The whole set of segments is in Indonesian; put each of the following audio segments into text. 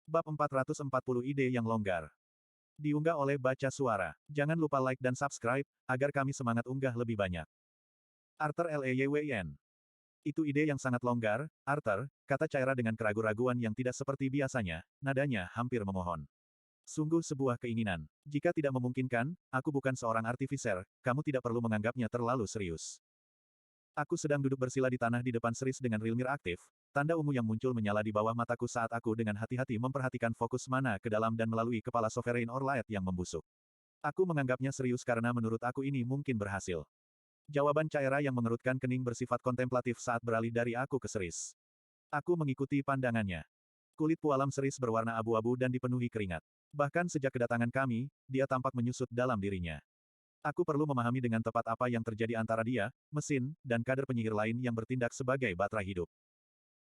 Bab 440 Ide yang Longgar. Diunggah oleh Baca Suara. Jangan lupa like dan subscribe, agar kami semangat unggah lebih banyak. Arthur Leywn. Itu ide yang sangat longgar, Arthur, kata Caira dengan keraguan-raguan yang tidak seperti biasanya, nadanya hampir memohon. Sungguh sebuah keinginan. Jika tidak memungkinkan, aku bukan seorang artificer, kamu tidak perlu menganggapnya terlalu serius. Aku sedang duduk bersila di tanah di depan seris dengan Rilmir aktif, tanda ungu yang muncul menyala di bawah mataku saat aku dengan hati-hati memperhatikan fokus mana ke dalam dan melalui kepala Sovereign Orlight yang membusuk. Aku menganggapnya serius karena menurut aku ini mungkin berhasil. Jawaban Caira yang mengerutkan kening bersifat kontemplatif saat beralih dari aku ke seris. Aku mengikuti pandangannya. Kulit pualam seris berwarna abu-abu dan dipenuhi keringat. Bahkan sejak kedatangan kami, dia tampak menyusut dalam dirinya. Aku perlu memahami dengan tepat apa yang terjadi antara dia, mesin, dan kader penyihir lain yang bertindak sebagai baterai hidup.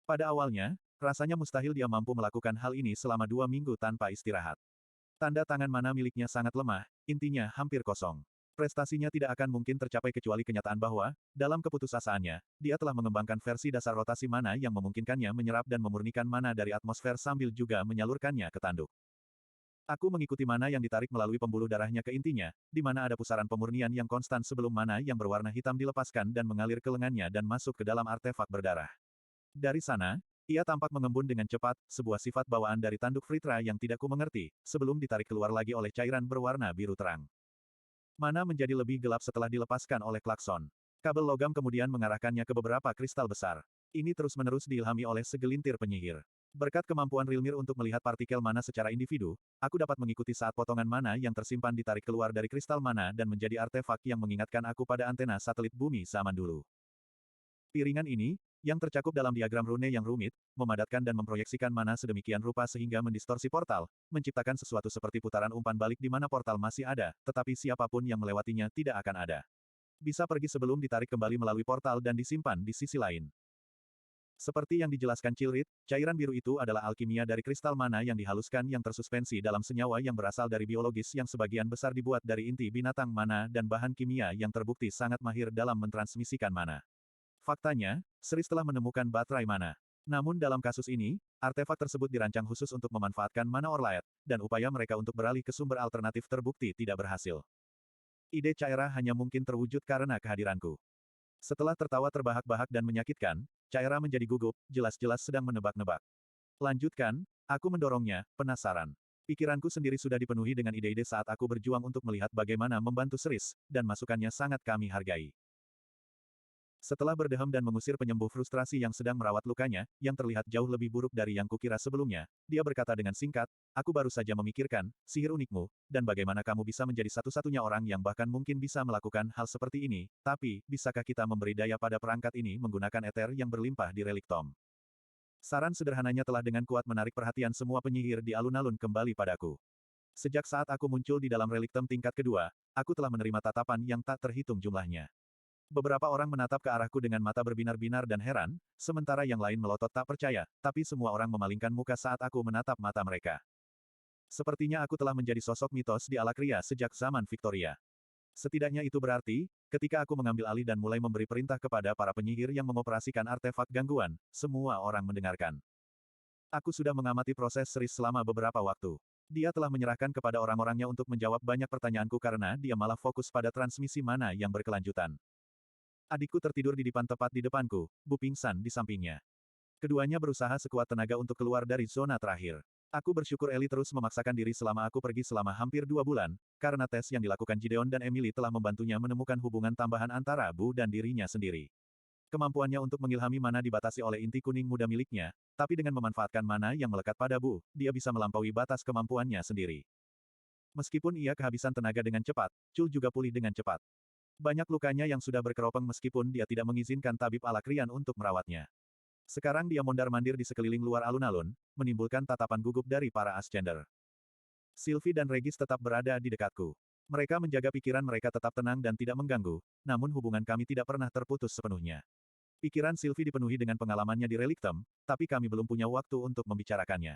Pada awalnya, rasanya mustahil dia mampu melakukan hal ini selama 2 minggu tanpa istirahat. Tanda tangan mana miliknya sangat lemah, intinya hampir kosong. Prestasinya tidak akan mungkin tercapai kecuali kenyataan bahwa, dalam keputusasaannya, dia telah mengembangkan versi dasar rotasi mana yang memungkinkannya menyerap dan memurnikan mana dari atmosfer sambil juga menyalurkannya ke tanduk. Aku mengikuti mana yang ditarik melalui pembuluh darahnya ke intinya, di mana ada pusaran pemurnian yang konstan sebelum mana yang berwarna hitam dilepaskan dan mengalir ke lengannya dan masuk ke dalam artefak berdarah. Dari sana, ia tampak mengembun dengan cepat, sebuah sifat bawaan dari tanduk Fritra yang tidak ku mengerti, sebelum ditarik keluar lagi oleh cairan berwarna biru terang. Mana menjadi lebih gelap setelah dilepaskan oleh klakson. Kabel logam kemudian mengarahkannya ke beberapa kristal besar. Ini terus-menerus diilhami oleh segelintir penyihir. Berkat kemampuan Rilmir untuk melihat partikel mana secara individu, aku dapat mengikuti saat potongan mana yang tersimpan ditarik keluar dari kristal mana dan menjadi artefak yang mengingatkan aku pada antena satelit bumi zaman dulu. Piringan ini, yang tercakup dalam diagram rune yang rumit, memadatkan dan memproyeksikan mana sedemikian rupa sehingga mendistorsi portal, menciptakan sesuatu seperti putaran umpan balik di mana portal masih ada, tetapi siapapun yang melewatinya tidak akan ada. Bisa pergi sebelum ditarik kembali melalui portal dan disimpan di sisi lain. Seperti yang dijelaskan Chilrit, cairan biru itu adalah alkimia dari kristal mana yang dihaluskan yang tersuspensi dalam senyawa yang berasal dari biologis yang sebagian besar dibuat dari inti binatang mana dan bahan kimia yang terbukti sangat mahir dalam mentransmisikan mana. Faktanya, seris telah menemukan baterai mana. Namun dalam kasus ini, artefak tersebut dirancang khusus untuk memanfaatkan mana Orlight, dan upaya mereka untuk beralih ke sumber alternatif terbukti tidak berhasil. Ide Caira hanya mungkin terwujud karena kehadiranku. Setelah tertawa terbahak-bahak dan menyakitkan, Caira menjadi gugup, jelas-jelas sedang menebak-nebak. Lanjutkan, aku mendorongnya, penasaran. Pikiranku sendiri sudah dipenuhi dengan ide-ide saat aku berjuang untuk melihat bagaimana membantu seris, dan masukannya sangat kami hargai. Setelah berdeham dan mengusir penyembuh frustrasi yang sedang merawat lukanya, yang terlihat jauh lebih buruk dari yang kukira sebelumnya, dia berkata dengan singkat, aku baru saja memikirkan, sihir unikmu, dan bagaimana kamu bisa menjadi satu-satunya orang yang bahkan mungkin bisa melakukan hal seperti ini, tapi, bisakah kita memberi daya pada perangkat ini menggunakan eter yang berlimpah di relik Tom? Saran sederhananya telah dengan kuat menarik perhatian semua penyihir di alun-alun kembali padaku. Sejak saat aku muncul di dalam relik Tom tingkat kedua, aku telah menerima tatapan yang tak terhitung jumlahnya. Beberapa orang menatap ke arahku dengan mata berbinar-binar dan heran, sementara yang lain melotot tak percaya, tapi semua orang memalingkan muka saat aku menatap mata mereka. Sepertinya aku telah menjadi sosok mitos di Alakria sejak zaman Victoria. Setidaknya itu berarti, ketika aku mengambil alih dan mulai memberi perintah kepada para penyihir yang mengoperasikan artefak gangguan, semua orang mendengarkan. Aku sudah mengamati proses seris selama beberapa waktu. Dia telah menyerahkan kepada orang-orangnya untuk menjawab banyak pertanyaanku karena dia malah fokus pada transmisi mana yang berkelanjutan. Adikku tertidur di dipan tepat di depanku, Bu pingsan di sampingnya. Keduanya berusaha sekuat tenaga untuk keluar dari zona terakhir. Aku bersyukur Ellie terus memaksakan diri selama aku pergi selama hampir 2 bulan, karena tes yang dilakukan Gideon dan Emily telah membantunya menemukan hubungan tambahan antara Bu dan dirinya sendiri. Kemampuannya untuk mengilhami mana dibatasi oleh inti kuning muda miliknya, tapi dengan memanfaatkan mana yang melekat pada Bu, dia bisa melampaui batas kemampuannya sendiri. Meskipun ia kehabisan tenaga dengan cepat, Chul juga pulih dengan cepat. Banyak lukanya yang sudah berkeropeng meskipun dia tidak mengizinkan tabib Alakrian untuk merawatnya. Sekarang dia mondar-mandir di sekeliling luar alun-alun, menimbulkan tatapan gugup dari para Ascender. Sylvie dan Regis tetap berada di dekatku. Mereka menjaga pikiran mereka tetap tenang dan tidak mengganggu, namun hubungan kami tidak pernah terputus sepenuhnya. Pikiran Sylvie dipenuhi dengan pengalamannya di Reliktem, tapi kami belum punya waktu untuk membicarakannya.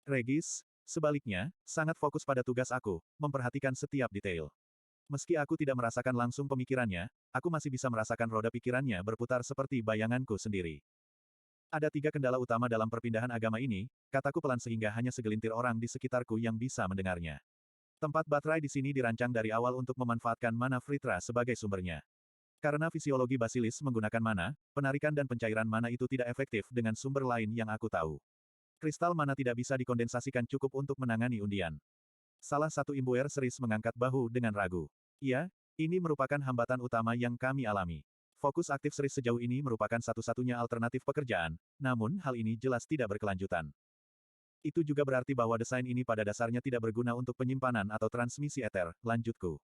Regis, sebaliknya, sangat fokus pada tugas aku, memperhatikan setiap detail. Meski aku tidak merasakan langsung pemikirannya, aku masih bisa merasakan roda pikirannya berputar seperti bayanganku sendiri. Ada 3 kendala utama dalam perpindahan agama ini, kataku pelan sehingga hanya segelintir orang di sekitarku yang bisa mendengarnya. Tempat baterai di sini dirancang dari awal untuk memanfaatkan mana Fritra sebagai sumbernya. Karena fisiologi basilis menggunakan mana, penarikan dan pencairan mana itu tidak efektif dengan sumber lain yang aku tahu. Kristal mana tidak bisa dikondensasikan cukup untuk menangani undian. Salah satu imbuer seris mengangkat bahu dengan ragu. Iya, ini merupakan hambatan utama yang kami alami. Fokus aktif seris sejauh ini merupakan satu-satunya alternatif pekerjaan, namun hal ini jelas tidak berkelanjutan. Itu juga berarti bahwa desain ini pada dasarnya tidak berguna untuk penyimpanan atau transmisi ether, lanjutku.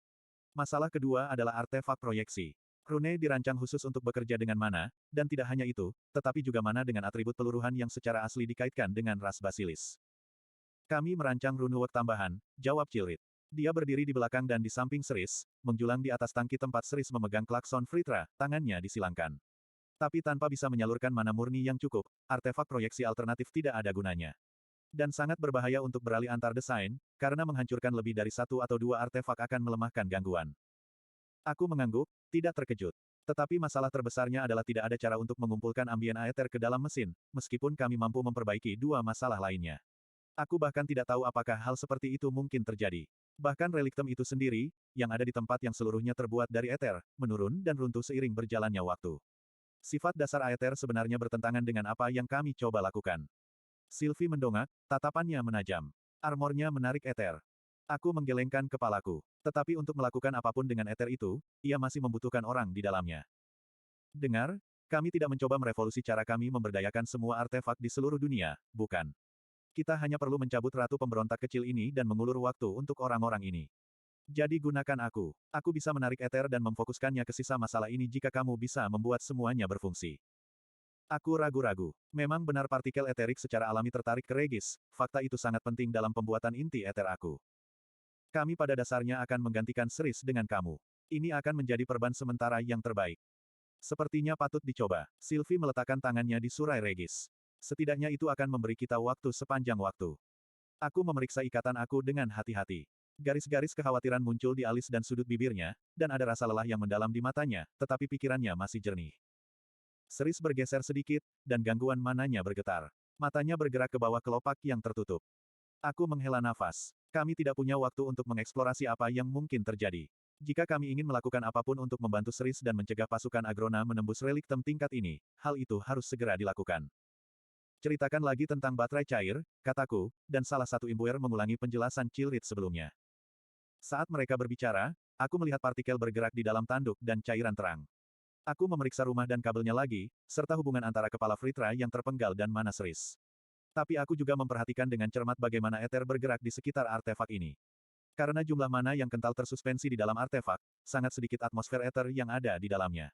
Masalah kedua adalah artefak proyeksi. Rune dirancang khusus untuk bekerja dengan mana, dan tidak hanya itu, tetapi juga mana dengan atribut peluruhan yang secara asli dikaitkan dengan ras basilis. Kami merancang runework tambahan, jawab Cilrit. Dia berdiri di belakang dan di samping Seris, menjulang di atas tangki tempat Seris memegang klakson Fritra, tangannya disilangkan. Tapi tanpa bisa menyalurkan mana murni yang cukup, artefak proyeksi alternatif tidak ada gunanya. Dan sangat berbahaya untuk beralih antar desain, karena menghancurkan lebih dari 1 atau 2 artefak akan melemahkan gangguan. Aku mengangguk, tidak terkejut. Tetapi masalah terbesarnya adalah tidak ada cara untuk mengumpulkan ambien aether ke dalam mesin, meskipun kami mampu memperbaiki 2 masalah lainnya. Aku bahkan tidak tahu apakah hal seperti itu mungkin terjadi. Bahkan reliktem itu sendiri, yang ada di tempat yang seluruhnya terbuat dari ether, menurun dan runtuh seiring berjalannya waktu. Sifat dasar aether sebenarnya bertentangan dengan apa yang kami coba lakukan. Sylvie mendongak, tatapannya menajam. Armornya menarik ether. Aku menggelengkan kepalaku. Tetapi untuk melakukan apapun dengan ether itu, ia masih membutuhkan orang di dalamnya. Dengar, kami tidak mencoba merevolusi cara kami memberdayakan semua artefak di seluruh dunia, bukan? Kita hanya perlu mencabut ratu pemberontak kecil ini dan mengulur waktu untuk orang-orang ini. Jadi gunakan aku. Aku bisa menarik ether dan memfokuskannya ke sisa masalah ini jika kamu bisa membuat semuanya berfungsi. Aku ragu-ragu. Memang benar partikel eterik secara alami tertarik ke Regis, fakta itu sangat penting dalam pembuatan inti ether aku. Kami pada dasarnya akan menggantikan Seris dengan kamu. Ini akan menjadi perban sementara yang terbaik. Sepertinya patut dicoba. Sylvie meletakkan tangannya di surai Regis. Setidaknya itu akan memberi kita waktu sepanjang waktu. Aku memeriksa ikatan aku dengan hati-hati. Garis-garis kekhawatiran muncul di alis dan sudut bibirnya, dan ada rasa lelah yang mendalam di matanya, tetapi pikirannya masih jernih. Seris bergeser sedikit, dan gangguan mananya bergetar. Matanya bergerak ke bawah kelopak yang tertutup. Aku menghela nafas. Kami tidak punya waktu untuk mengeksplorasi apa yang mungkin terjadi. Jika kami ingin melakukan apapun untuk membantu Seris dan mencegah pasukan Agrona menembus reliktem tingkat ini, hal itu harus segera dilakukan. Ceritakan lagi tentang baterai cair, kataku, dan salah satu imbuer mengulangi penjelasan Cilrit sebelumnya. Saat mereka berbicara, aku melihat partikel bergerak di dalam tanduk dan cairan terang. Aku memeriksa rumah dan kabelnya lagi, serta hubungan antara kepala Fritra yang terpenggal dan mana Seris. Tapi aku juga memperhatikan dengan cermat bagaimana ether bergerak di sekitar artefak ini. Karena jumlah mana yang kental tersuspensi di dalam artefak, sangat sedikit atmosfer ether yang ada di dalamnya.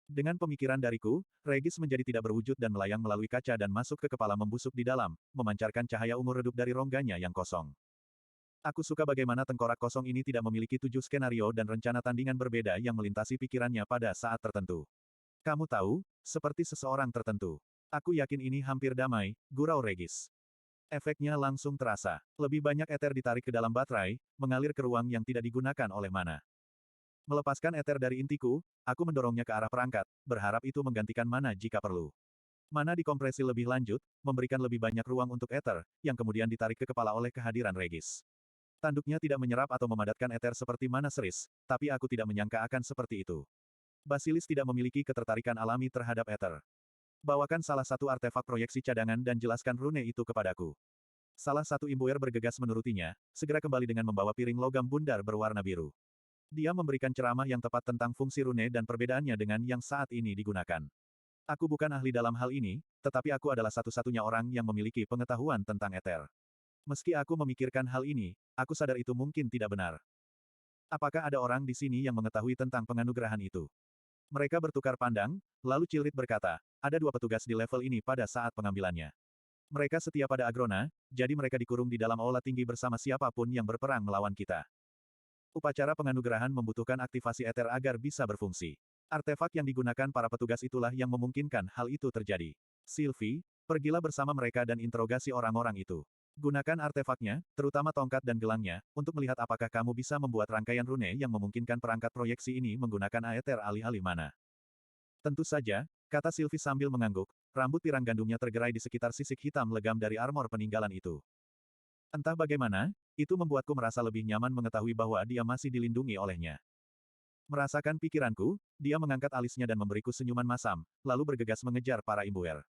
Dengan pemikiran dariku, Regis menjadi tidak berwujud dan melayang melalui kaca dan masuk ke kepala membusuk di dalam, memancarkan cahaya ungu redup dari rongganya yang kosong. Aku suka bagaimana tengkorak kosong ini tidak memiliki 7 skenario dan rencana tandingan berbeda yang melintasi pikirannya pada saat tertentu. Kamu tahu, seperti seseorang tertentu. Aku yakin ini hampir damai, gurau Regis. Efeknya langsung terasa. Lebih banyak ether ditarik ke dalam baterai, mengalir ke ruang yang tidak digunakan oleh mana. Melepaskan ether dari intiku, aku mendorongnya ke arah perangkat, berharap itu menggantikan mana jika perlu. Mana dikompresi lebih lanjut, memberikan lebih banyak ruang untuk ether, yang kemudian ditarik ke kepala oleh kehadiran Regis. Tanduknya tidak menyerap atau memadatkan ether seperti mana Seris, tapi aku tidak menyangka akan seperti itu. Basilis tidak memiliki ketertarikan alami terhadap ether. Bawakan salah satu artefak proyeksi cadangan dan jelaskan rune itu kepadaku. Salah satu imbuer bergegas menurutinya, segera kembali dengan membawa piring logam bundar berwarna biru. Dia memberikan ceramah yang tepat tentang fungsi rune dan perbedaannya dengan yang saat ini digunakan. Aku bukan ahli dalam hal ini, tetapi aku adalah satu-satunya orang yang memiliki pengetahuan tentang ether. Meski aku memikirkan hal ini, aku sadar itu mungkin tidak benar. Apakah ada orang di sini yang mengetahui tentang penganugerahan itu? Mereka bertukar pandang, lalu Cilrit berkata, ada 2 petugas di level ini pada saat pengambilannya. Mereka setia pada Agrona, jadi mereka dikurung di dalam aula tinggi bersama siapapun yang berperang melawan kita. Upacara penganugerahan membutuhkan aktivasi ether agar bisa berfungsi. Artefak yang digunakan para petugas itulah yang memungkinkan hal itu terjadi. Sylvie, pergilah bersama mereka dan interogasi orang-orang itu. Gunakan artefaknya, terutama tongkat dan gelangnya, untuk melihat apakah kamu bisa membuat rangkaian rune yang memungkinkan perangkat proyeksi ini menggunakan aether alih-alih mana. Tentu saja, kata Sylvie sambil mengangguk, Rambut pirang gandumnya tergerai di sekitar sisik hitam legam dari armor peninggalan itu. Entah bagaimana, itu membuatku merasa lebih nyaman mengetahui bahwa dia masih dilindungi olehnya. Merasakan pikiranku, dia mengangkat alisnya dan memberiku senyuman masam, lalu bergegas mengejar para imbuer.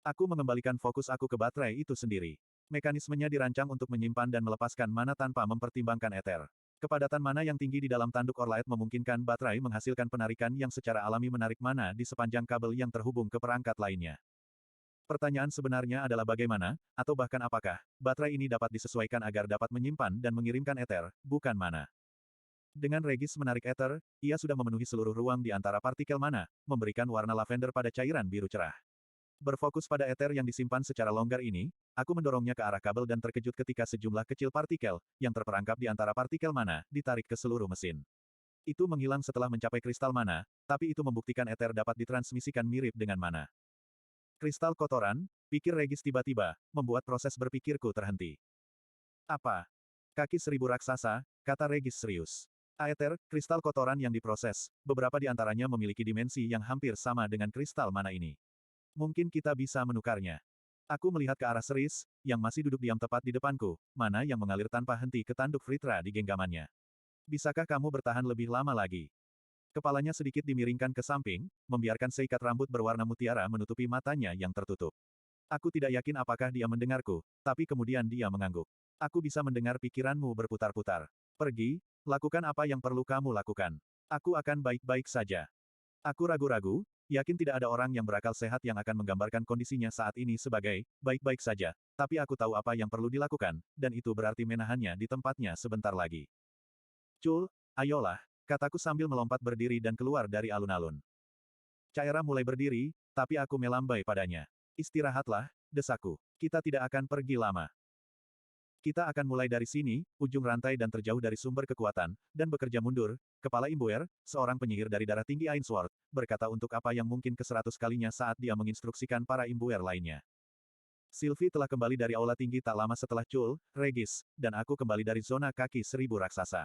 Aku mengembalikan fokus aku ke baterai itu sendiri. Mekanismenya dirancang untuk menyimpan dan melepaskan mana tanpa mempertimbangkan ether. Kepadatan mana yang tinggi di dalam tanduk Orlaet memungkinkan baterai menghasilkan penarikan yang secara alami menarik mana di sepanjang kabel yang terhubung ke perangkat lainnya. Pertanyaan sebenarnya adalah bagaimana, atau bahkan apakah, baterai ini dapat disesuaikan agar dapat menyimpan dan mengirimkan ether, bukan mana. Dengan Regis menarik ether, ia sudah memenuhi seluruh ruang di antara partikel mana, memberikan warna lavender pada cairan biru cerah. Berfokus pada ether yang disimpan secara longgar ini, aku mendorongnya ke arah kabel dan terkejut ketika sejumlah kecil partikel, yang terperangkap di antara partikel mana, ditarik ke seluruh mesin. Itu menghilang setelah mencapai kristal mana, tapi itu membuktikan ether dapat ditransmisikan mirip dengan mana. Kristal kotoran, pikir Regis tiba-tiba, membuat proses berpikirku terhenti. Apa? Kaki seribu raksasa, kata Regis serius. Aether, kristal kotoran yang diproses, beberapa di antaranya memiliki dimensi yang hampir sama dengan kristal mana ini. Mungkin kita bisa menukarnya. Aku melihat ke arah Seris, yang masih duduk diam tepat di depanku, mana yang mengalir tanpa henti ke tanduk Fritra di genggamannya. Bisakah kamu bertahan lebih lama lagi? Kepalanya sedikit dimiringkan ke samping, membiarkan seikat rambut berwarna mutiara menutupi matanya yang tertutup. Aku tidak yakin apakah dia mendengarku, tapi kemudian dia mengangguk. Aku bisa mendengar pikiranmu berputar-putar. Pergi, lakukan apa yang perlu kamu lakukan. Aku akan baik-baik saja. Aku ragu-ragu, yakin tidak ada orang yang berakal sehat yang akan menggambarkan kondisinya saat ini sebagai baik-baik saja, tapi aku tahu apa yang perlu dilakukan, dan itu berarti menahannya di tempatnya sebentar lagi. Cul, ayolah, kataku sambil melompat berdiri dan keluar dari alun-alun. Caira mulai berdiri, tapi aku melambai padanya. Istirahatlah, desaku. Kita tidak akan pergi lama. Kita akan mulai dari sini, ujung rantai dan terjauh dari sumber kekuatan, dan bekerja mundur. Kepala Imbuer, seorang penyihir dari darah tinggi Ainsworth, berkata untuk apa yang mungkin ke-100 kalinya saat dia menginstruksikan para Imbuer lainnya. Sylvie telah kembali dari aula tinggi tak lama setelah Cul, Regis, dan aku kembali dari zona kaki seribu raksasa.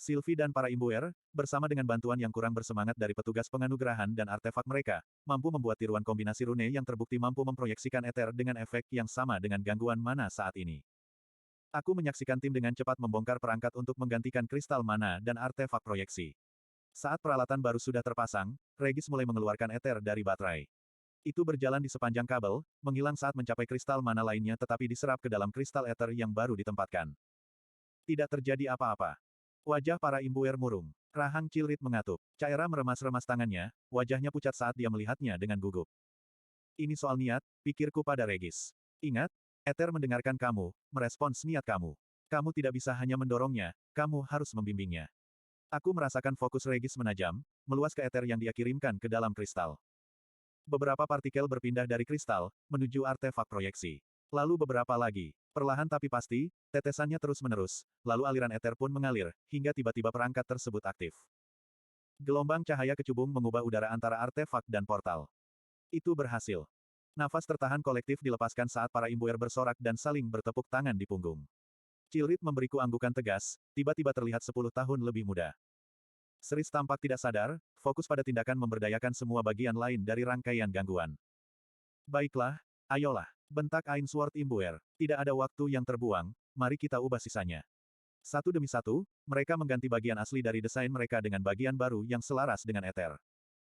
Sylvie dan para Imbuer, bersama dengan bantuan yang kurang bersemangat dari petugas penganugerahan dan artefak mereka, mampu membuat tiruan kombinasi rune yang terbukti mampu memproyeksikan ether dengan efek yang sama dengan gangguan mana saat ini. Aku menyaksikan tim dengan cepat membongkar perangkat untuk menggantikan kristal mana dan artefak proyeksi. Saat peralatan baru sudah terpasang, Regis mulai mengeluarkan ether dari baterai. Itu berjalan di sepanjang kabel, menghilang saat mencapai kristal mana lainnya tetapi diserap ke dalam kristal ether yang baru ditempatkan. Tidak terjadi apa-apa. Wajah para imbuer murung. Rahang Cilrit mengatup. Caira meremas-remas tangannya, wajahnya pucat saat dia melihatnya dengan gugup. Ini soal niat, pikirku pada Regis. Ingat, Ether mendengarkan kamu, merespons niat kamu. Kamu tidak bisa hanya mendorongnya, kamu harus membimbingnya. Aku merasakan fokus Regis menajam, meluas ke ether yang dia kirimkan ke dalam kristal. Beberapa partikel berpindah dari kristal, menuju artefak proyeksi. Lalu beberapa lagi. Perlahan tapi pasti, tetesannya terus-menerus, lalu aliran ether pun mengalir, hingga tiba-tiba perangkat tersebut aktif. Gelombang cahaya kecubung mengubah udara antara artefak dan portal. Itu berhasil. Nafas tertahan kolektif dilepaskan saat para imbuer bersorak dan saling bertepuk tangan di punggung. Cilrit memberiku anggukan tegas, tiba-tiba terlihat 10 tahun lebih muda. Seris tampak tidak sadar, fokus pada tindakan memberdayakan semua bagian lain dari rangkaian gangguan. Baiklah, ayolah, bentak Ainsworth Imbuer. Tidak ada waktu yang terbuang, mari kita ubah sisanya. Satu demi satu, mereka mengganti bagian asli dari desain mereka dengan bagian baru yang selaras dengan ether.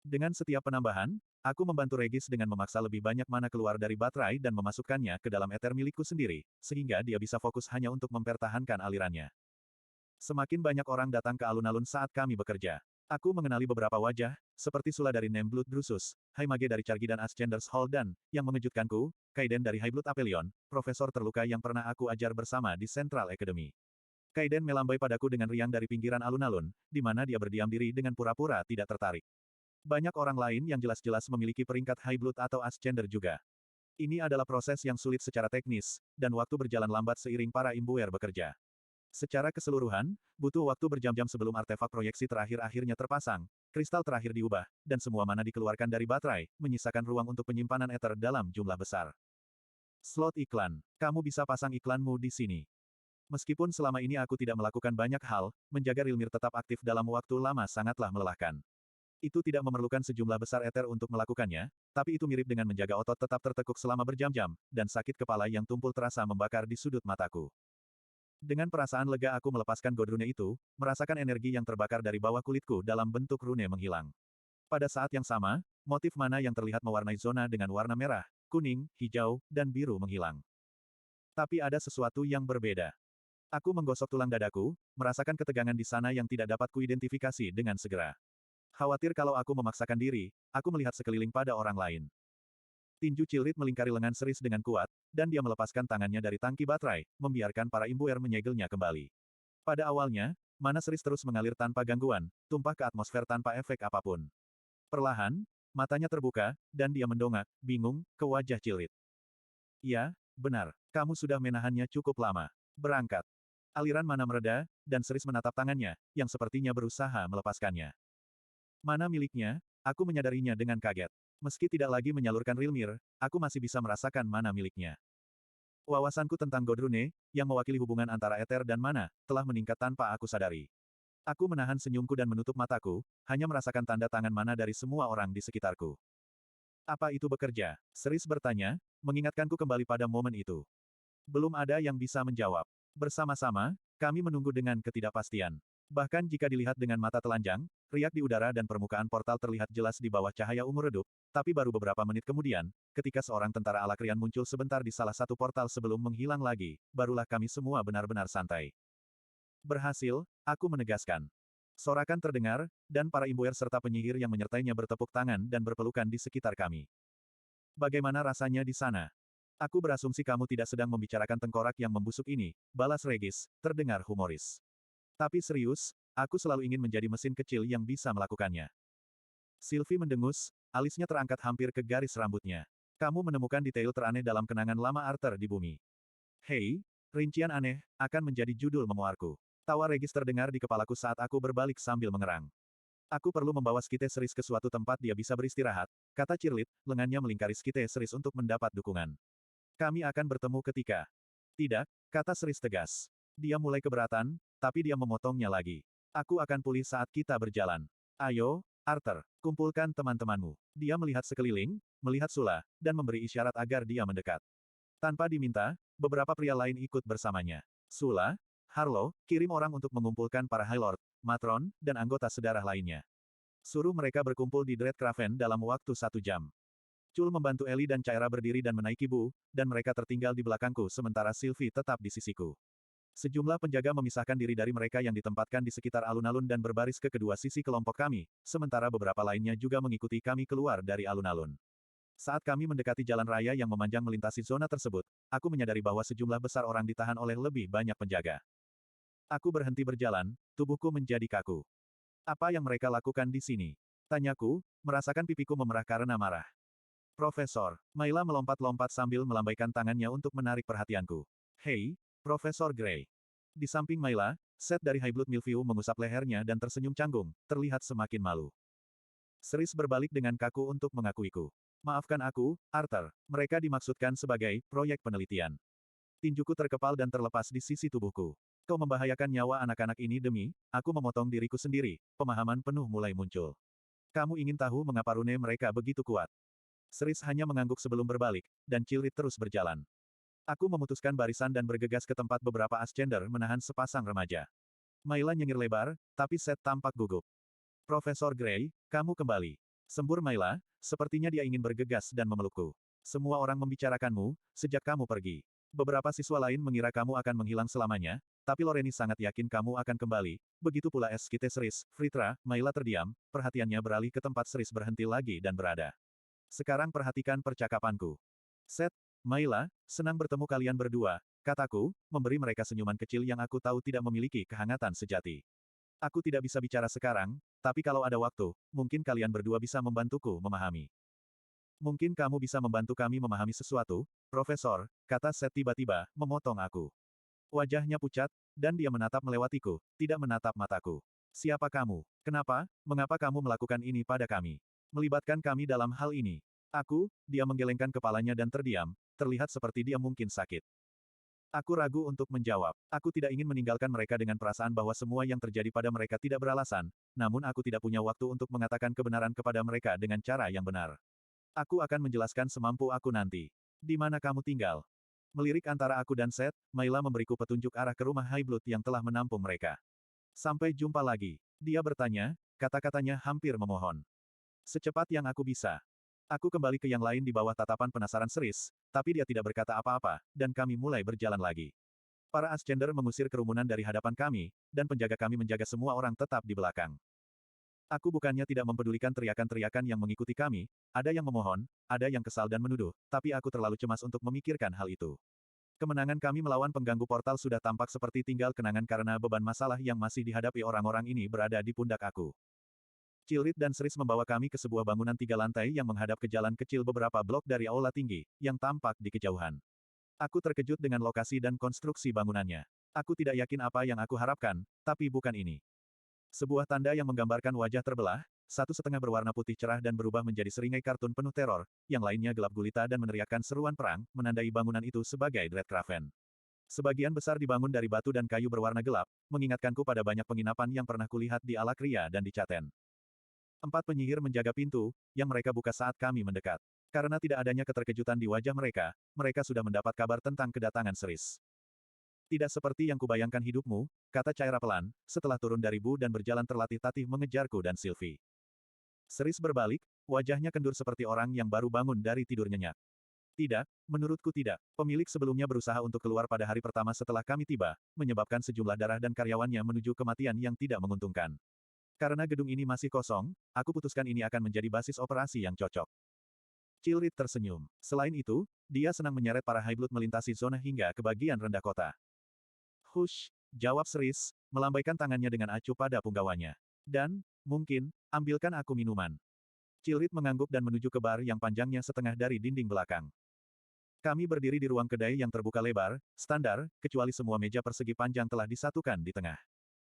Dengan setiap penambahan, aku membantu Regis dengan memaksa lebih banyak mana keluar dari baterai dan memasukkannya ke dalam ether milikku sendiri, sehingga dia bisa fokus hanya untuk mempertahankan alirannya. Semakin banyak orang datang ke alun-alun saat kami bekerja. Aku mengenali beberapa wajah, seperti Sula dari Nemblood Drusus, Haimage dari Chargidan Ascenders Hall dan, yang mengejutkanku, Kaiden dari Highblood Apelion, profesor terluka yang pernah aku ajar bersama di Central Academy. Kaiden melambai padaku dengan riang dari pinggiran alun-alun, di mana dia berdiam diri dengan pura-pura tidak tertarik. Banyak orang lain yang jelas-jelas memiliki peringkat Highblood atau Ascender juga. Ini adalah proses yang sulit secara teknis, dan waktu berjalan lambat seiring para imbuer bekerja. Secara keseluruhan, butuh waktu berjam-jam sebelum artefak proyeksi terakhir akhirnya terpasang, kristal terakhir diubah, dan semua mana dikeluarkan dari baterai, menyisakan ruang untuk penyimpanan ether dalam jumlah besar. Slot iklan. Kamu bisa pasang iklanmu di sini. Meskipun selama ini aku tidak melakukan banyak hal, menjaga Rilmir tetap aktif dalam waktu lama sangatlah melelahkan. Itu tidak memerlukan sejumlah besar ether untuk melakukannya, tapi itu mirip dengan menjaga otot tetap tertekuk selama berjam-jam, dan sakit kepala yang tumpul terasa membakar di sudut mataku. Dengan perasaan lega aku melepaskan god rune itu, merasakan energi yang terbakar dari bawah kulitku dalam bentuk rune menghilang. Pada saat yang sama, motif mana yang terlihat mewarnai zona dengan warna merah, kuning, hijau, dan biru menghilang. Tapi ada sesuatu yang berbeda. Aku menggosok tulang dadaku, merasakan ketegangan di sana yang tidak dapat kuidentifikasi dengan segera. Khawatir kalau aku memaksakan diri, aku melihat sekeliling pada orang lain. Tinju Cilrit melingkari lengan Seris dengan kuat, dan dia melepaskan tangannya dari tangki baterai, membiarkan para imbuer menyegelnya kembali. Pada awalnya, mana Seris terus mengalir tanpa gangguan, tumpah ke atmosfer tanpa efek apapun. Perlahan, matanya terbuka, dan dia mendongak, bingung, ke wajah Cilrit. Ya, benar, kamu sudah menahannya cukup lama. Berangkat. Aliran mana mereda, dan Seris menatap tangannya, yang sepertinya berusaha melepaskannya. Mana miliknya? Aku menyadarinya dengan kaget. Meski tidak lagi menyalurkan Rilmir, aku masih bisa merasakan mana miliknya. Wawasanku tentang God Rune, yang mewakili hubungan antara Ether dan Mana, telah meningkat tanpa aku sadari. Aku menahan senyumku dan menutup mataku, hanya merasakan tanda tangan Mana dari semua orang di sekitarku. Apa itu bekerja? Seris bertanya, mengingatkanku kembali pada momen itu. Belum ada yang bisa menjawab. Bersama-sama, kami menunggu dengan ketidakpastian. Bahkan jika dilihat dengan mata telanjang, riak di udara dan permukaan portal terlihat jelas di bawah cahaya ungu redup, tapi baru beberapa menit kemudian, ketika seorang tentara Alakrian muncul sebentar di salah satu portal sebelum menghilang lagi, barulah kami semua benar-benar santai. Berhasil, aku menegaskan. Sorakan terdengar, dan para imbuer serta penyihir yang menyertainya bertepuk tangan dan berpelukan di sekitar kami. Bagaimana rasanya di sana? Aku berasumsi kamu tidak sedang membicarakan tengkorak yang membusuk ini, balas Regis, terdengar humoris. Tapi serius, aku selalu ingin menjadi mesin kecil yang bisa melakukannya. Sylvie mendengus, alisnya terangkat hampir ke garis rambutnya. Kamu menemukan detail teraneh dalam kenangan lama Arthur di bumi. Hei, rincian aneh, akan menjadi judul memoarku. Tawa Regis terdengar di kepalaku saat aku berbalik sambil mengerang. Aku perlu membawa Skite Seris ke suatu tempat dia bisa beristirahat, kata Cirlit, lengannya melingkari Skite Seris untuk mendapat dukungan. Kami akan bertemu ketika. Tidak, kata Seris tegas. Dia mulai keberatan, tapi dia memotongnya lagi. Aku akan pulih saat kita berjalan. Ayo, Arthur, kumpulkan teman-temanmu. Dia melihat sekeliling, melihat Sula, dan memberi isyarat agar dia mendekat. Tanpa diminta, beberapa pria lain ikut bersamanya. Sula, Harlow, kirim orang untuk mengumpulkan para High Lord, Matron, dan anggota sedarah lainnya. Suruh mereka berkumpul di Dreadcraven dalam waktu 1 jam. Chul membantu Ellie dan Caira berdiri dan menaiki Bu, dan mereka tertinggal di belakangku sementara Sylvie tetap di sisiku. Sejumlah penjaga memisahkan diri dari mereka yang ditempatkan di sekitar alun-alun dan berbaris ke kedua sisi kelompok kami, sementara beberapa lainnya juga mengikuti kami keluar dari alun-alun. Saat kami mendekati jalan raya yang memanjang melintasi zona tersebut, aku menyadari bahwa sejumlah besar orang ditahan oleh lebih banyak penjaga. Aku berhenti berjalan, tubuhku menjadi kaku. Apa yang mereka lakukan di sini? Tanyaku, merasakan pipiku memerah karena marah. Profesor, Maila melompat-lompat sambil melambaikan tangannya untuk menarik perhatianku. Hei, Profesor Gray. Di samping Maila, Seth dari High Blood Milview mengusap lehernya dan tersenyum canggung, terlihat semakin malu. Seris berbalik dengan kaku untuk mengakuiku. Maafkan aku, Arthur, mereka dimaksudkan sebagai proyek penelitian. Tinjuku terkepal dan terlepas di sisi tubuhku. Kau membahayakan nyawa anak-anak ini demi, aku memotong diriku sendiri, pemahaman penuh mulai muncul. Kamu ingin tahu mengapa rune mereka begitu kuat? Seris hanya mengangguk sebelum berbalik, dan Cilrit terus berjalan. Aku memutuskan barisan dan bergegas ke tempat beberapa Ascender menahan sepasang remaja. Maila nyengir lebar, tapi Seth tampak gugup. Profesor Gray, kamu kembali. Sembur Maila, sepertinya dia ingin bergegas dan memelukku. Semua orang membicarakanmu, sejak kamu pergi. Beberapa siswa lain mengira kamu akan menghilang selamanya, tapi Loreni sangat yakin kamu akan kembali, begitu pula Skite Seris, Fritra, Maila terdiam, perhatiannya beralih ke tempat Seris berhenti lagi dan berada. Sekarang perhatikan percakapanku. Seth, Maila, senang bertemu kalian berdua, kataku, memberi mereka senyuman kecil yang aku tahu tidak memiliki kehangatan sejati. Aku tidak bisa bicara sekarang, tapi kalau ada waktu, mungkin kalian berdua bisa membantuku memahami. Mungkin kamu bisa membantu kami memahami sesuatu, Profesor, kata Seth tiba-tiba, memotong aku. Wajahnya pucat, dan dia menatap melewatiku, tidak menatap mataku. Siapa kamu? Kenapa, mengapa kamu melakukan ini pada kami? Melibatkan kami dalam hal ini. Aku, dia menggelengkan kepalanya dan terdiam, terlihat seperti dia mungkin sakit. Aku ragu untuk menjawab. Aku tidak ingin meninggalkan mereka dengan perasaan bahwa semua yang terjadi pada mereka tidak beralasan, namun aku tidak punya waktu untuk mengatakan kebenaran kepada mereka dengan cara yang benar. Aku akan menjelaskan semampu aku nanti. Di mana kamu tinggal? Melirik antara aku dan Seth, Mayla memberiku petunjuk arah ke rumah Highblood yang telah menampung mereka. Sampai jumpa lagi. Dia bertanya, kata-katanya hampir memohon. Secepat yang aku bisa. Aku kembali ke yang lain di bawah tatapan penasaran Seris, tapi dia tidak berkata apa-apa, dan kami mulai berjalan lagi. Para Ascender mengusir kerumunan dari hadapan kami, dan penjaga kami menjaga semua orang tetap di belakang. Aku bukannya tidak mempedulikan teriakan-teriakan yang mengikuti kami, ada yang memohon, ada yang kesal dan menuduh, tapi aku terlalu cemas untuk memikirkan hal itu. Kemenangan kami melawan pengganggu portal sudah tampak seperti tinggal kenangan karena beban masalah yang masih dihadapi orang-orang ini berada di pundak aku. Chilrit dan Seris membawa kami ke sebuah bangunan 3 lantai yang menghadap ke jalan kecil beberapa blok dari aula tinggi, yang tampak di kejauhan. Aku terkejut dengan lokasi dan konstruksi bangunannya. Aku tidak yakin apa yang aku harapkan, tapi bukan ini. Sebuah tanda yang menggambarkan wajah terbelah, satu setengah berwarna putih cerah dan berubah menjadi seringai kartun penuh teror, yang lainnya gelap gulita dan meneriakkan seruan perang, menandai bangunan itu sebagai Dreadcraven. Sebagian besar dibangun dari batu dan kayu berwarna gelap, mengingatkanku pada banyak penginapan yang pernah kulihat di Alakria dan di Caten. 4 penyihir menjaga pintu, yang mereka buka saat kami mendekat. Karena tidak adanya keterkejutan di wajah mereka, mereka sudah mendapat kabar tentang kedatangan Seris. Tidak seperti yang kubayangkan hidupmu, kata Caira pelan, setelah turun dari Bu dan berjalan terlatih-tatih mengejarku dan Sylvie. Seris berbalik, wajahnya kendur seperti orang yang baru bangun dari tidur nyenyak. Tidak, menurutku tidak. Pemilik sebelumnya berusaha untuk keluar pada hari pertama setelah kami tiba, menyebabkan sejumlah darah dan karyawannya menuju kematian yang tidak menguntungkan. Karena gedung ini masih kosong, aku putuskan ini akan menjadi basis operasi yang cocok. Chilrit tersenyum. Selain itu, dia senang menyeret para Highblood melintasi zona hingga ke bagian rendah kota. Hush, jawab Seris, melambaikan tangannya dengan acuh pada punggawanya. Dan, mungkin, ambilkan aku minuman. Chilrit mengangguk dan menuju ke bar yang panjangnya setengah dari dinding belakang. Kami berdiri di ruang kedai yang terbuka lebar, standar, kecuali semua meja persegi panjang telah disatukan di tengah.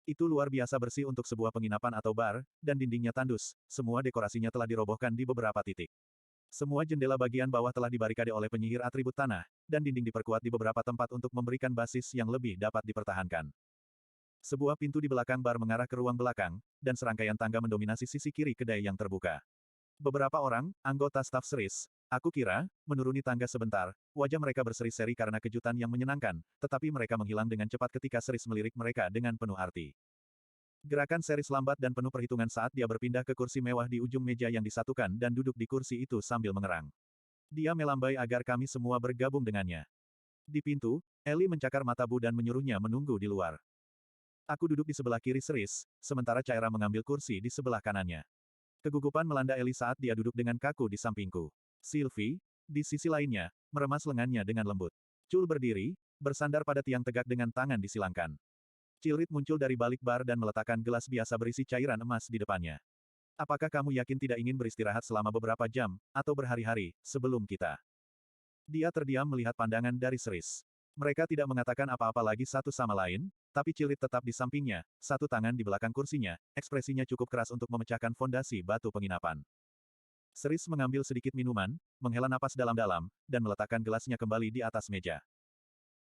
Itu luar biasa bersih untuk sebuah penginapan atau bar, dan dindingnya tandus, semua dekorasinya telah dirobohkan di beberapa titik. Semua jendela bagian bawah telah dibarikade oleh penyihir atribut tanah, dan dinding diperkuat di beberapa tempat untuk memberikan basis yang lebih dapat dipertahankan. Sebuah pintu di belakang bar mengarah ke ruang belakang, dan serangkaian tangga mendominasi sisi kiri kedai yang terbuka. Beberapa orang, anggota staf Seris, aku kira, menuruni tangga sebentar, wajah mereka berseri-seri karena kejutan yang menyenangkan, tetapi mereka menghilang dengan cepat ketika Seris melirik mereka dengan penuh arti. Gerakan Seris lambat dan penuh perhitungan saat dia berpindah ke kursi mewah di ujung meja yang disatukan dan duduk di kursi itu sambil mengerang. Dia melambai agar kami semua bergabung dengannya. Di pintu, Ellie mencakar mata Bu dan menyuruhnya menunggu di luar. Aku duduk di sebelah kiri Seris, sementara Caira mengambil kursi di sebelah kanannya. Kegugupan melanda Ellie saat dia duduk dengan kaku di sampingku. Sylvie, di sisi lainnya, meremas lengannya dengan lembut. Chul berdiri, bersandar pada tiang tegak dengan tangan disilangkan. Chilrit muncul dari balik bar dan meletakkan gelas biasa berisi cairan emas di depannya. Apakah kamu yakin tidak ingin beristirahat selama beberapa jam, atau berhari-hari, sebelum kita? Dia terdiam melihat pandangan dari Seris. Mereka tidak mengatakan apa-apa lagi satu sama lain, tapi Chilrit tetap di sampingnya, satu tangan di belakang kursinya, ekspresinya cukup keras untuk memecahkan fondasi batu penginapan. Seris mengambil sedikit minuman, menghela napas dalam-dalam, dan meletakkan gelasnya kembali di atas meja.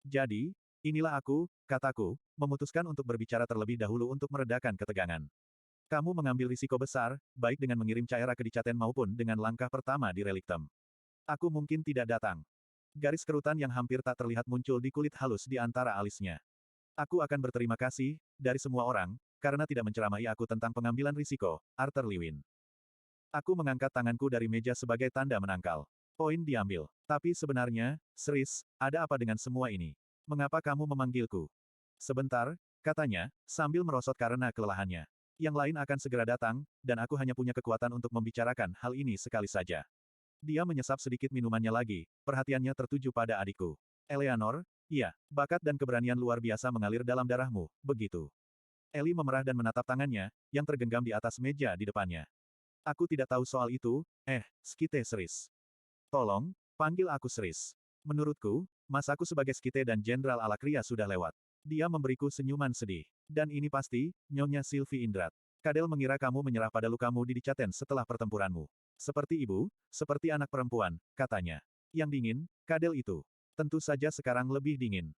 Jadi, inilah aku, kataku, memutuskan untuk berbicara terlebih dahulu untuk meredakan ketegangan. Kamu mengambil risiko besar, baik dengan mengirim Caira ke Dicaten maupun dengan langkah pertama di Relictem. Aku mungkin tidak datang. Garis kerutan yang hampir tak terlihat muncul di kulit halus di antara alisnya. Aku akan berterima kasih, dari semua orang, karena tidak menceramahi aku tentang pengambilan risiko, Arthur Lewin. Aku mengangkat tanganku dari meja sebagai tanda menangkal. Poin diambil. Tapi sebenarnya, Seris, ada apa dengan semua ini? Mengapa kamu memanggilku? Sebentar, katanya, sambil merosot karena kelelahannya. Yang lain akan segera datang, dan aku hanya punya kekuatan untuk membicarakan hal ini sekali saja. Dia menyesap sedikit minumannya lagi, perhatiannya tertuju pada adikku. Eleanor, iya, bakat dan keberanian luar biasa mengalir dalam darahmu, begitu. Ellie memerah dan menatap tangannya, yang tergenggam di atas meja di depannya. Aku tidak tahu soal itu, Skite Seris. Tolong, panggil aku Seris. Menurutku, masaku sebagai Skite dan Jenderal Alakria sudah lewat. Dia memberiku senyuman sedih. Dan ini pasti, Nyonya Sylvie Indrat. Kadel mengira kamu menyerah pada lukamu di Dicaten setelah pertempuranmu. Seperti ibu, seperti anak perempuan, katanya. Yang dingin, Kadel itu. Tentu saja sekarang lebih dingin.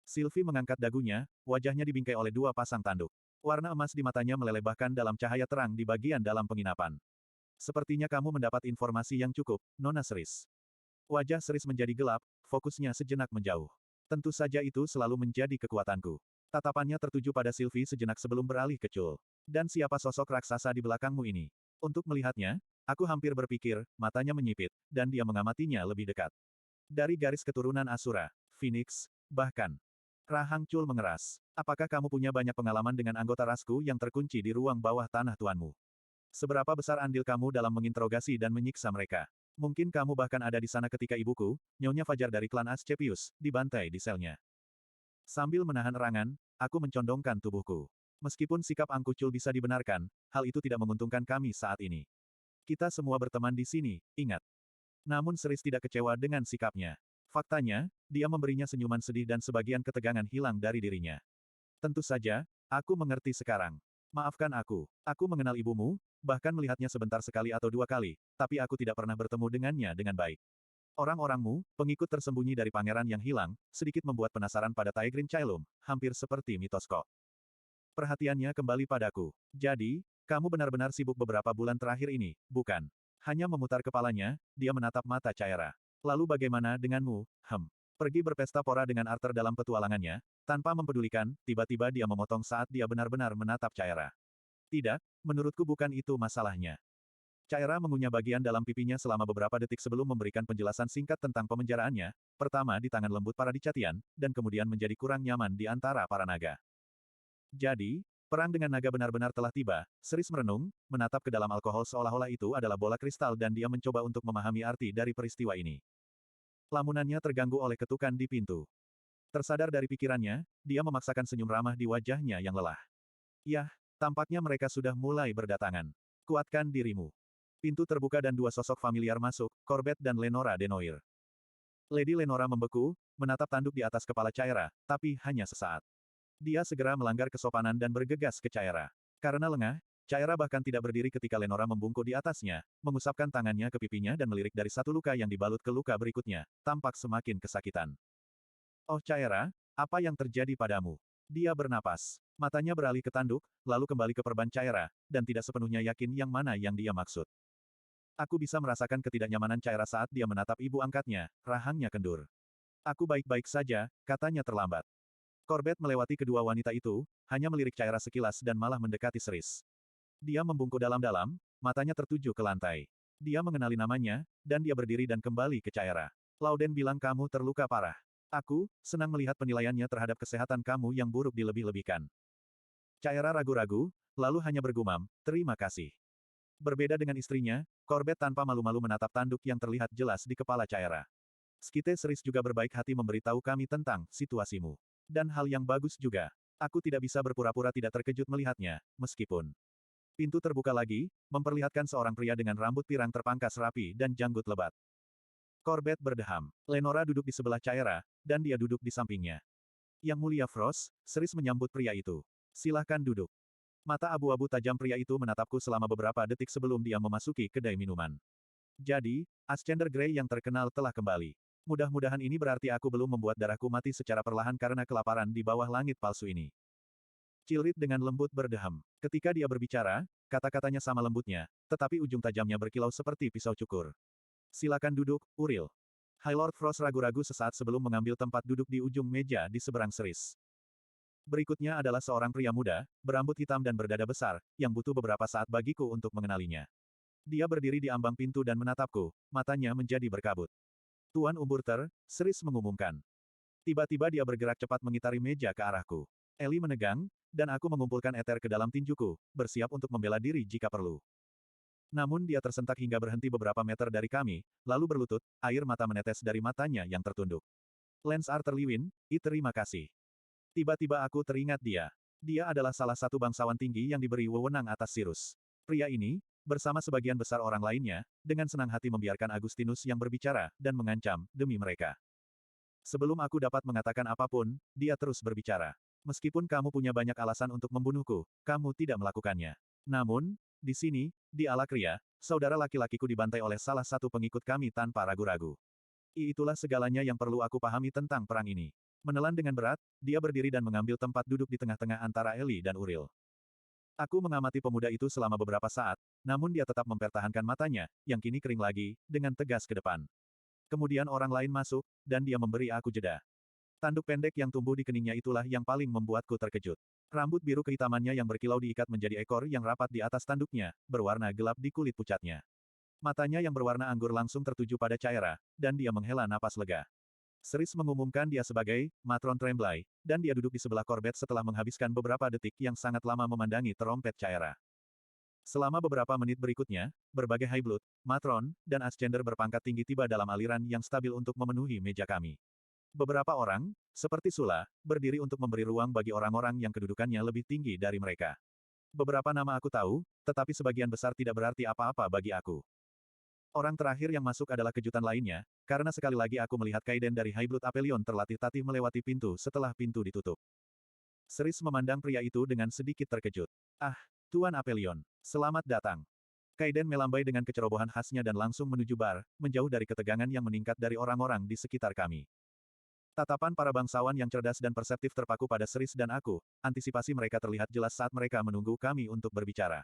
Sylvie mengangkat dagunya, wajahnya dibingkai oleh dua pasang tanduk. Warna emas di matanya meleleh bahkan dalam cahaya terang di bagian dalam penginapan. Sepertinya kamu mendapat informasi yang cukup, Nona Seris. Wajah Seris menjadi gelap, fokusnya sejenak menjauh. Tentu saja itu selalu menjadi kekuatanku. Tatapannya tertuju pada Sylvie sejenak sebelum beralih ke Chul. Dan siapa sosok raksasa di belakangmu ini? Untuk melihatnya, aku hampir berpikir, matanya menyipit, dan dia mengamatinya lebih dekat. Dari garis keturunan Asura, Phoenix, bahkan. Rahang Chul mengeras. Apakah kamu punya banyak pengalaman dengan anggota rasku yang terkunci di ruang bawah tanah tuanmu? Seberapa besar andil kamu dalam menginterogasi dan menyiksa mereka? Mungkin kamu bahkan ada di sana ketika ibuku, Nyonya Fajar dari klan Asclepius, dibantai di selnya. Sambil menahan erangan, aku mencondongkan tubuhku. Meskipun sikap Angku Chul bisa dibenarkan, hal itu tidak menguntungkan kami saat ini. Kita semua berteman di sini, ingat. Namun Seris tidak kecewa dengan sikapnya. Faktanya, dia memberinya senyuman sedih dan sebagian ketegangan hilang dari dirinya. Tentu saja, aku mengerti sekarang. Maafkan aku. Aku mengenal ibumu, bahkan melihatnya sebentar sekali atau dua kali, tapi aku tidak pernah bertemu dengannya dengan baik. Orang-orangmu, pengikut tersembunyi dari pangeran yang hilang, sedikit membuat penasaran pada Taegrin Caelum, hampir seperti mitos kok. Perhatiannya kembali padaku. Jadi, kamu benar-benar sibuk beberapa bulan terakhir ini, bukan? Hanya memutar kepalanya, dia menatap mata Caera. Lalu bagaimana denganmu, Pergi berpesta pora dengan Arthur dalam petualangannya, tanpa mempedulikan, tiba-tiba dia memotong saat dia benar-benar menatap Caera. Tidak, menurutku bukan itu masalahnya. Caera mengunyah bagian dalam pipinya selama beberapa detik sebelum memberikan penjelasan singkat tentang pemenjaraannya, pertama di tangan lembut para dicatian, dan kemudian menjadi kurang nyaman di antara para naga. Jadi, perang dengan naga benar-benar telah tiba. Seris merenung, menatap ke dalam alkohol seolah-olah itu adalah bola kristal dan dia mencoba untuk memahami arti dari peristiwa ini. Lamunannya terganggu oleh ketukan di pintu. Tersadar dari pikirannya, dia memaksakan senyum ramah di wajahnya yang lelah. Yah, tampaknya mereka sudah mulai berdatangan. Kuatkan dirimu. Pintu terbuka dan dua sosok familiar masuk, Corbett dan Lenora Denoir. Lady Lenora membeku, menatap tanduk di atas kepala Caera, tapi hanya sesaat. Dia segera melanggar kesopanan dan bergegas ke Caera. Karena lengah, Caera bahkan tidak berdiri ketika Lenora membungkuk di atasnya, mengusapkan tangannya ke pipinya dan melirik dari satu luka yang dibalut ke luka berikutnya, tampak semakin kesakitan. Oh Caera, apa yang terjadi padamu? Dia bernapas. Matanya beralih ke tanduk, lalu kembali ke perban Caera, dan tidak sepenuhnya yakin yang mana yang dia maksud. Aku bisa merasakan ketidaknyamanan Caera saat dia menatap ibu angkatnya, rahangnya kendur. Aku baik-baik saja, katanya terlambat. Corbett melewati kedua wanita itu, hanya melirik Caera sekilas dan malah mendekati Seris. Dia membungkuk dalam-dalam, matanya tertuju ke lantai. Dia mengenali namanya, dan dia berdiri dan kembali ke Caera. Lauden bilang kamu terluka parah. Aku, senang melihat penilaiannya terhadap kesehatan kamu yang buruk dilebih-lebihkan. Caera ragu-ragu, lalu hanya bergumam, terima kasih. Berbeda dengan istrinya, Corbett tanpa malu-malu menatap tanduk yang terlihat jelas di kepala Caera. Skite Seris juga berbaik hati memberitahu kami tentang situasimu. Dan hal yang bagus juga. Aku tidak bisa berpura-pura tidak terkejut melihatnya, meskipun. Pintu terbuka lagi, memperlihatkan seorang pria dengan rambut pirang terpangkas rapi dan janggut lebat. Corbett berdeham. Lenora duduk di sebelah Caera, dan dia duduk di sampingnya. Yang Mulia Frost, Seris menyambut pria itu. Silahkan duduk. Mata abu-abu tajam pria itu menatapku selama beberapa detik sebelum dia memasuki kedai minuman. Jadi, Ascender Grey yang terkenal telah kembali. Mudah-mudahan ini berarti aku belum membuat darahku mati secara perlahan karena kelaparan di bawah langit palsu ini. Cilrit dengan lembut berdeham. Ketika dia berbicara, kata-katanya sama lembutnya, tetapi ujung tajamnya berkilau seperti pisau cukur. Silakan duduk, Uril. High Lord Frost ragu-ragu sesaat sebelum mengambil tempat duduk di ujung meja di seberang Seris. Berikutnya adalah seorang pria muda, berambut hitam dan berdada besar, yang butuh beberapa saat bagiku untuk mengenalinya. Dia berdiri di ambang pintu dan menatapku, matanya menjadi berkabut. Tuan Umburter, Seris mengumumkan. Tiba-tiba dia bergerak cepat mengitari meja ke arahku. Eli menegang, dan aku mengumpulkan eter ke dalam tinjuku, bersiap untuk membela diri jika perlu. Namun dia tersentak hingga berhenti beberapa meter dari kami, lalu berlutut, air mata menetes dari matanya yang tertunduk. Lance Arthur Lewin, terima kasih. Tiba-tiba aku teringat dia. Dia adalah salah satu bangsawan tinggi yang diberi wewenang atas Sirus. Pria ini, bersama sebagian besar orang lainnya, dengan senang hati membiarkan Agustinus yang berbicara, dan mengancam, demi mereka. Sebelum aku dapat mengatakan apapun, dia terus berbicara. Meskipun kamu punya banyak alasan untuk membunuhku, kamu tidak melakukannya. Namun, di sini, di Alakria, saudara laki-lakiku dibantai oleh salah satu pengikut kami tanpa ragu-ragu. Itulah segalanya yang perlu aku pahami tentang perang ini. Menelan dengan berat, dia berdiri dan mengambil tempat duduk di tengah-tengah antara Eli dan Uril. Aku mengamati pemuda itu selama beberapa saat, namun dia tetap mempertahankan matanya, yang kini kering lagi, dengan tegas ke depan. Kemudian orang lain masuk, dan dia memberi aku jeda. Tanduk pendek yang tumbuh di keningnya itulah yang paling membuatku terkejut. Rambut biru kehitamannya yang berkilau diikat menjadi ekor yang rapat di atas tanduknya, berwarna gelap di kulit pucatnya. Matanya yang berwarna anggur langsung tertuju pada Caira, dan dia menghela napas lega. Seris mengumumkan dia sebagai Matron Tremblay, dan dia duduk di sebelah Corbett setelah menghabiskan beberapa detik yang sangat lama memandangi terompet Caira. Selama beberapa menit berikutnya, berbagai High Blood, Matron, dan Ascender berpangkat tinggi tiba dalam aliran yang stabil untuk memenuhi meja kami. Beberapa orang, seperti Sula, berdiri untuk memberi ruang bagi orang-orang yang kedudukannya lebih tinggi dari mereka. Beberapa nama aku tahu, tetapi sebagian besar tidak berarti apa-apa bagi aku. Orang terakhir yang masuk adalah kejutan lainnya, karena sekali lagi aku melihat Kaiden dari High Blood Apelion terlatih-tatih melewati pintu setelah pintu ditutup. Seris memandang pria itu dengan sedikit terkejut. Ah, Tuan Apelion, selamat datang. Kaiden melambai dengan kecerobohan khasnya dan langsung menuju bar, menjauh dari ketegangan yang meningkat dari orang-orang di sekitar kami. Tatapan para bangsawan yang cerdas dan perseptif terpaku pada Seris dan aku, antisipasi mereka terlihat jelas saat mereka menunggu kami untuk berbicara.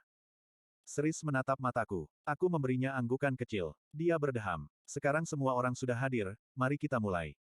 Seris menatap mataku. Aku memberinya anggukan kecil. Dia berdeham. Sekarang semua orang sudah hadir, mari kita mulai.